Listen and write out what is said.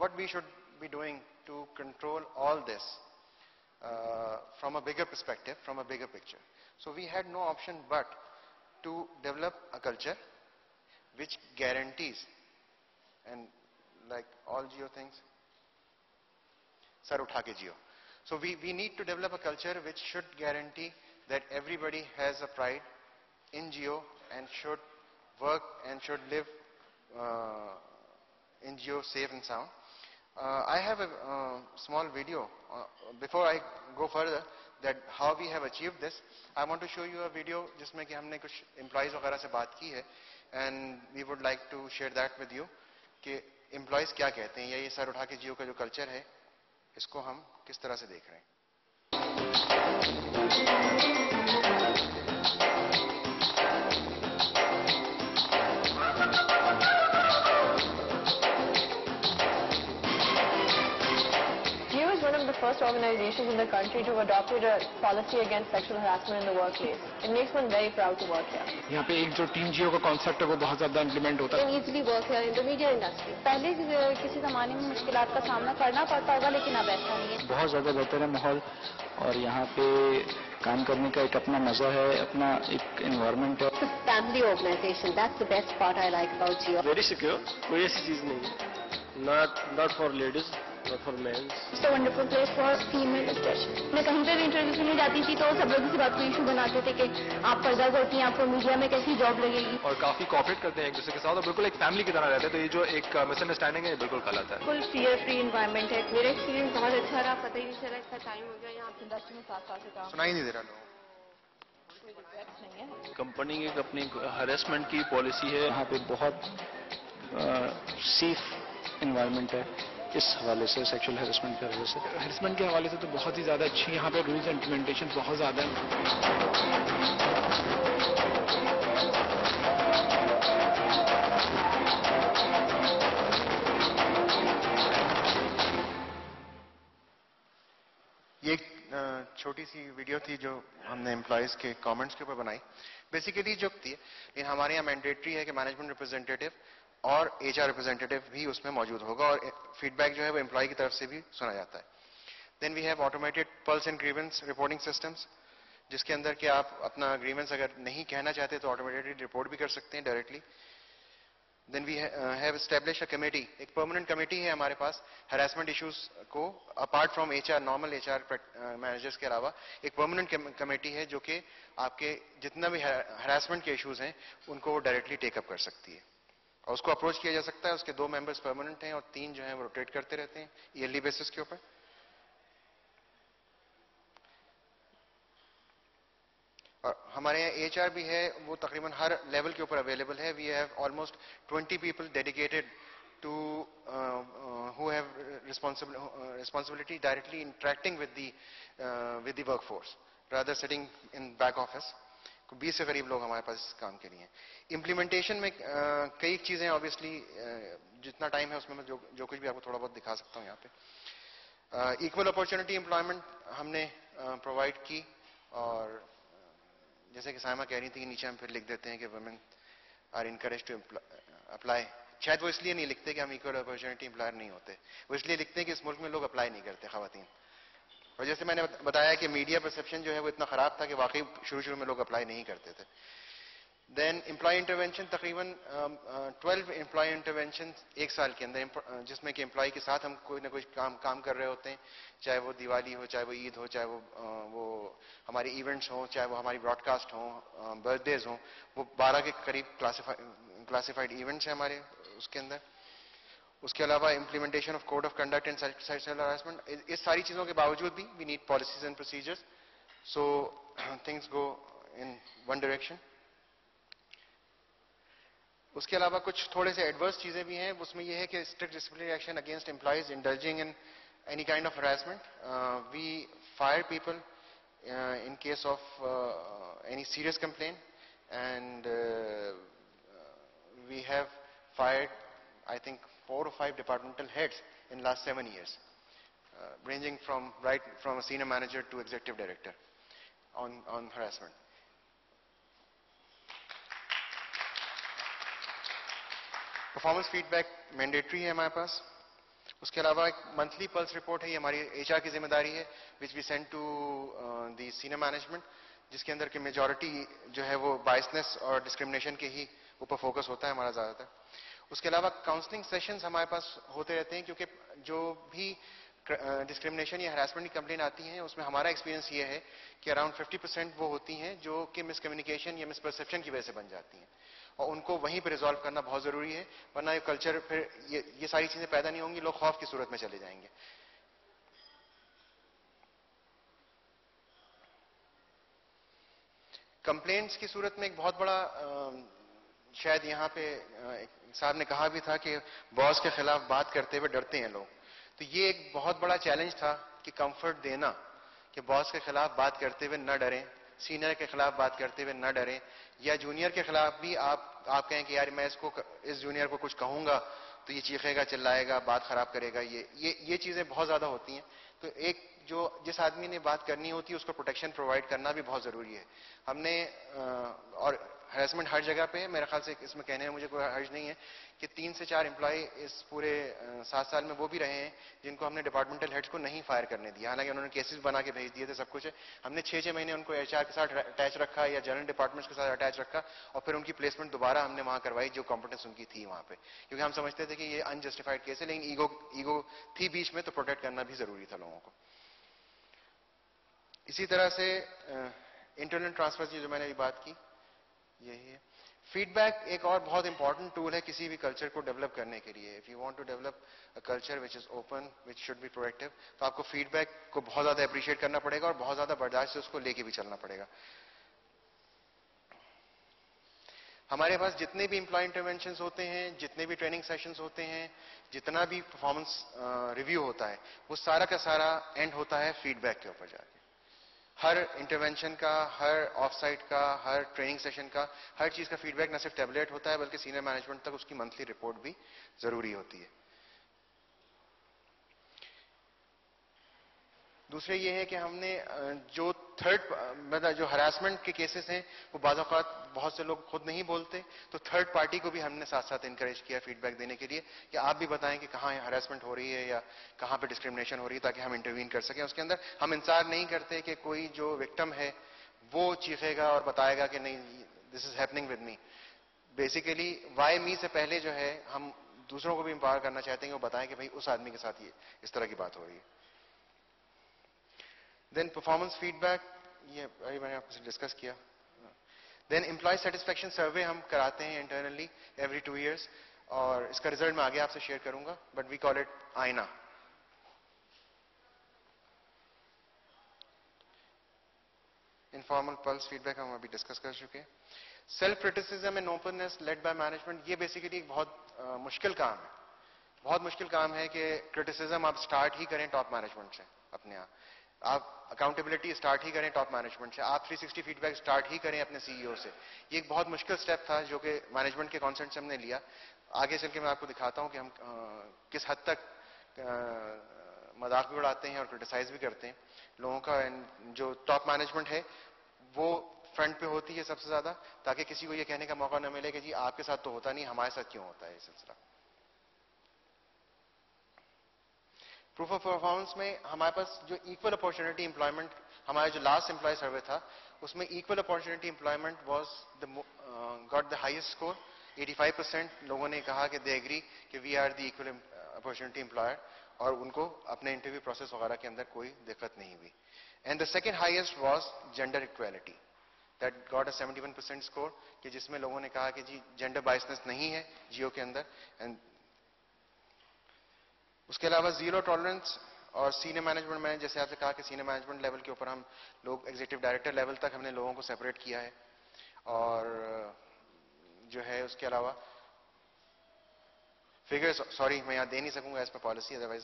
what we should be doing to control all this from a bigger perspective, from a bigger picture. So we had no option but to develop a culture which guarantees, and like all Jio things, sar utha ke Jio. So we need to develop a culture which should guarantee that everybody has a pride in Jio and should work and should live in Jio safe and sound. I have a small video before I go further that how we have achieved this. I want to show you a video जिसमें कि हमने कुछ employees वगैरह से बात की है, and we would like to share that with you कि employees क्या कहते हैं या ये सर उठा के जियो का जो culture है इसको हम किस तरह से देख रहे हैं. First organizations in the country to adopt a policy against sexual harassment in the workplace. It makes one very proud to work here. यहाँ पे एक जो टीम जियो का कॉन्सेप्ट है वो बहुत ज़्यादा इम्प्लीमेंट होता है. Easily work here in the media industry. पहले किसी ज़माने में मुश्किलात का सामना करना पड़ता होगा लेकिन अब ऐसा नहीं है. बहुत ज़्यादा बेहतर है माहौल और यहाँ पे काम करने का एक अपना मजा है, अपना एक एनवायरनमेंट है. Family organization. That's the best part I like about Jio. Very secure. कोई ऐसी चीज नहीं है. Not for ladies. Not for men. It's a wonderful place for female especially. मैं कहीं पे भी इंटरव्यू के लिए जाती थी तो सब लोग इसी बात को इशू बनाते थे कि आप पर्दा करती हैं, आपको मीडिया में कैसी जॉब लगेगी. और काफी कोऑपरेट करते हैं एक दूसरे के साथ और बिल्कुल एक फैमिली की तरह रहते हैं. तो ये जो एक मिसअंडरस्टैंडिंग है बिल्कुल गलत है. फुल फियर फ्री एनवायरनमेंट है. मेरा एक्सपीरियंस बहुत अच्छा रहा. पता ही नहीं चला इतना टाइम हो गया यहाँ इंडस्ट्री में 7 साल से काम. सुनाई नहीं दे रहा लोगों. कंपनी की अपनी हरेसमेंट की पॉलिसी है. यहाँ पे बहुत सेफ एनवायरनमेंट है इस हवाले से, सेक्सुअल हैरेसमेंट के हवाले से. हैरेसमेंट के हवाले से तो बहुत ही ज़्यादा अच्छी यहाँ पे रूल्स इम्प्लीमेंटेशन बहुत ज़्यादा है. ये एक छोटी सी वीडियो थी जो हमने एम्प्लॉयज़ के कमेंट्स के ऊपर बनाई. बेसिकली जो थी, लेकिन हमारे यहाँ मैंडेटरी है कि मैनेजमेंट रिप्रेजेंटेटिव और एचआर रिप्रेजेंटेटिव भी उसमें मौजूद होगा और फीडबैक जो है वो एम्प्लॉय की तरफ से भी सुना जाता है. Then we have automated pulse and grievance reporting systems जिसके अंदर कि आप अपना ग्रीवेंस अगर नहीं कहना चाहते तो ऑटोमेटेडली रिपोर्ट भी कर सकते हैं directly. Then we have establish a committee. एक परमानेंट कमेटी है हमारे पास हरासमेंट इश्यूज को apart from HR, normal HR managers के अलावा एक परमानेंट कमेटी है जो कि आपके जितना भी हरासमेंट के इश्यूज हैं उनको डायरेक्टली टेकअप कर सकती है और उसको अप्रोच किया जा सकता है. उसके 2 मेंबर्स परमानेंट हैं और 3 जो हैं वो रोटेट करते रहते हैं ईयरली बेसिस के ऊपर. और हमारे यहाँ एचआर भी है, वो तकरीबन हर लेवल के ऊपर अवेलेबल है. We have almost 20 people dedicated to who have responsibility directly interacting with the workforce rather sitting in back office. 20 से करीब लोग हमारे पास इस काम के लिए हैं. इम्प्लीमेंटेशन में कई चीजें ऑब्वियसली जितना टाइम है उसमें मैं जो कुछ भी आपको थोड़ा बहुत दिखा सकता हूँ यहाँ पे. इक्वल अपॉर्चुनिटी एम्प्लॉयमेंट हमने प्रोवाइड की और जैसे कि साइमा कह रही थी कि नीचे हम फिर लिख देते हैं कि women are encourage to apply. शायद वो इसलिए नहीं लिखते कि हम इक्वल अपॉर्चुनिटी एम्प्लॉयर नहीं होते, वो इसलिए लिखते हैं कि इस मुल्क में लोग अप्लाई नहीं करते खवातीन. और जैसे मैंने बताया कि मीडिया परसेप्शन जो है वो इतना खराब था कि वाकई शुरू में लोग अप्लाई नहीं करते थे. देन एम्प्लॉय इंटरवेंशन तकरीबन 12 एम्प्लॉय इंटरवेंशन एक साल के अंदर जिसमें कि एम्प्लॉय के साथ हम कोई ना कोई काम कर रहे होते हैं, चाहे वो दिवाली हो, चाहे वो ईद हो, चाहे वो हमारे इवेंट्स हों, चाहे वो हमारी ब्रॉडकास्ट हों, बर्थडेज हों. वो 12 के करीब क्लासिफाइड इवेंट्स हैं हमारे उसके अंदर. उसके अलावा implementation of code of conduct and sexual harassment. इस सारी चीजों के बावजूद भी we need policies and procedures so things go in one direction. उसके अलावा कुछ थोड़े से एडवर्स चीजें भी हैं. उसमें यह है कि strict disciplinary action against employees indulging in any kind of harassment. We fire people in case of any serious complaint, and we have fired, I think, 4 or 5 departmental heads in last 7 years, ranging from a senior manager to executive director on harassment. Performance feedback mandatory है हमारे पास. उसके अलावा एक monthly pulse report है, ये हमारी HR की जिम्मेदारी है, which we send to the senior management, जिसके अंदर की मेजॉरिटी जो है वो बायसनेस और डिस्क्रिमिनेशन के ही ऊपर फोकस होता है हमारा ज़्यादातर। उसके अलावा काउंसलिंग सेशंस हमारे पास होते रहते हैं, क्योंकि जो भी डिस्क्रिमिनेशन या हरासमेंट की कंप्लेन आती हैं उसमें हमारा एक्सपीरियंस ये है कि अराउंड 50% वो होती हैं जो कि मिसकम्युनिकेशन या मिसपरसेप्शन की वजह से बन जाती हैं, और उनको वहीं पर रिजॉल्व करना बहुत ज़रूरी है, वरना ये कल्चर फिर ये सारी चीज़ें पैदा नहीं होंगी, लोग खौफ की सूरत में चले जाएंगे। कंप्लेंट्स की सूरत में एक बहुत बड़ा शायद यहाँ पे एक साहब ने कहा भी था कि बॉस के खिलाफ बात करते हुए डरते हैं लोग, तो ये एक बहुत बड़ा चैलेंज था कि कंफर्ट देना कि बॉस के खिलाफ बात करते हुए न डरें, सीनियर के खिलाफ बात करते हुए न डरें, या जूनियर के खिलाफ भी आप कहें कि यार मैं इस जूनियर को कुछ कहूंगा तो ये चीखेगा, चिल्लाएगा, बात खराब करेगा, ये चीजें बहुत ज्यादा होती हैं। तो एक जिस आदमी ने बात करनी होती है उसको प्रोटेक्शन प्रोवाइड करना भी बहुत जरूरी है। हमने और हैरेसमेंट हर जगह पे है, मेरे ख्याल से इसमें कहने में मुझे कोई हर्ज नहीं है कि 3 से 4 एम्प्लॉय इस पूरे 7 साल में वो भी रहे हैं जिनको हमने डिपार्टमेंटल हेड्स को नहीं फायर करने दिया, हालांकि उन्होंने केसेस बना के भेज दिए थे, सब कुछ है। हमने 6-6 महीने उनको एचआर के साथ अटैच रखा या जनरल डिपार्टमेंट्स के साथ अटैच रखा, और फिर उनकी प्लेसमेंट दोबारा हमने वहां करवाई जो कॉम्पिटेंस उनकी थी वहां पे, क्योंकि हम समझते थे कि ये अनजस्टिफाइड केस है, लेकिन ईगो थी बीच में, तो प्रोटेक्ट करना भी जरूरी था लोगों को। इसी तरह से इंटरनल ट्रांसफर की जो मैंने अभी बात की यही है। फीडबैक एक और बहुत इंपॉर्टेंट टूल है किसी भी कल्चर को डेवलप करने के लिए। If you want to develop a culture which is open, which should be proactive, तो आपको फीडबैक को बहुत ज्यादा अप्रिशिएट करना पड़ेगा और बहुत ज्यादा बर्दाश्त से उसको लेके भी चलना पड़ेगा। हमारे पास जितने भी एम्प्लॉय इंटरवेंशंस होते हैं, जितने भी ट्रेनिंग सेशंस होते हैं, जितना भी परफॉर्मेंस रिव्यू होता है, वो सारा का सारा एंड होता है फीडबैक के ऊपर जाके। हर इंटरवेंशन का, हर ऑफ साइट का, हर ट्रेनिंग सेशन का, हर चीज का फीडबैक न सिर्फ टैबलेट होता है बल्कि सीनियर मैनेजमेंट तक उसकी मंथली रिपोर्ट भी जरूरी होती है। दूसरे ये है कि हमने जो मतलब जो हरासमेंट के केसेस हैं वो बाज़ औक़ात बहुत से लोग खुद नहीं बोलते, तो थर्ड पार्टी को भी हमने साथ साथ इंकरेज किया फीडबैक देने के लिए कि आप भी बताएं कि कहाँ हरासमेंट हो रही है या कहाँ पे डिस्क्रिमिनेशन हो रही है, ताकि हम इंटरवीन कर सकें उसके अंदर। हम इंतजार नहीं करते कि कोई जो विक्टिम है वो चीखेगा और बताएगा कि नहीं this is happening with me. Basically why me से पहले जो है हम दूसरों को भी एम्पावर करना चाहते हैं कि वो बताएं कि भाई उस आदमी के साथ ये इस तरह की बात हो रही है। देन परफॉर्मेंस फीडबैक, ये अभी मैंने आपसे डिस्कस किया। देन एम्प्लॉय सेटिस्फेक्शन सर्वे हम कराते हैं इंटरनली एवरी 2 years, और इसका रिजल्ट मैं आगे आपसे शेयर करूंगा, बट वी कॉल इट आईना। इनफॉर्मल पल्स फीडबैक हम अभी डिस्कस कर चुके हैं। Self criticism and openness led by management, ये बेसिकली एक बहुत मुश्किल काम है। बहुत मुश्किल काम है कि क्रिटिसिज्म आप स्टार्ट ही करें टॉप मैनेजमेंट से, अपने आप अकाउंटेबिलिटी स्टार्ट ही करें टॉप मैनेजमेंट से, आप 360 फीडबैक स्टार्ट ही करें अपने सीईओ से। ये एक बहुत मुश्किल स्टेप था जो कि मैनेजमेंट के कॉन्सेंट से हमने लिया। आगे चल के मैं आपको दिखाता हूं कि हम किस हद तक मजाक भी उड़ाते हैं और क्रिटिसाइज भी करते हैं लोगों का। जो टॉप मैनेजमेंट है वो फ्रंट पे होती है सबसे ज्यादा, ताकि किसी को ये कहने का मौका न मिले कि जी आपके साथ तो होता नहीं, हमारे साथ क्यों होता है ये सिलसिला। प्रूफ ऑफ परफॉर्मेंस में हमारे पास जो इक्वल अपॉर्चुनिटी एम्प्लॉयमेंट, हमारा जो लास्ट एम्प्लॉय सर्वे था उसमें equal opportunity employment was got the highest score. 85% लोगों ने कहा कि दे एग्री कि we are the equal opportunity employer, और उनको अपने इंटरव्यू प्रोसेस वगैरह के अंदर कोई दिक्कत नहीं हुई। And the second highest was gender equality, that got a 71% score, कि जिसमें लोगों ने कहा कि जी जेंडर बायसनेस नहीं है जियो के अंदर। एंड उसके अलावा जीरो टॉलरेंस और सीनियर मैनेजमेंट में, जैसे आपसे कहा कि सीनियर मैनेजमेंट लेवल के ऊपर हम लोग एग्जीक्यूटिव डायरेक्टर लेवल तक हमने लोगों को सेपरेट किया है। और जो है उसके अलावा फिगर्स, सॉरी मैं यहाँ दे नहीं सकूंगा एज पर पॉलिसी, अदरवाइज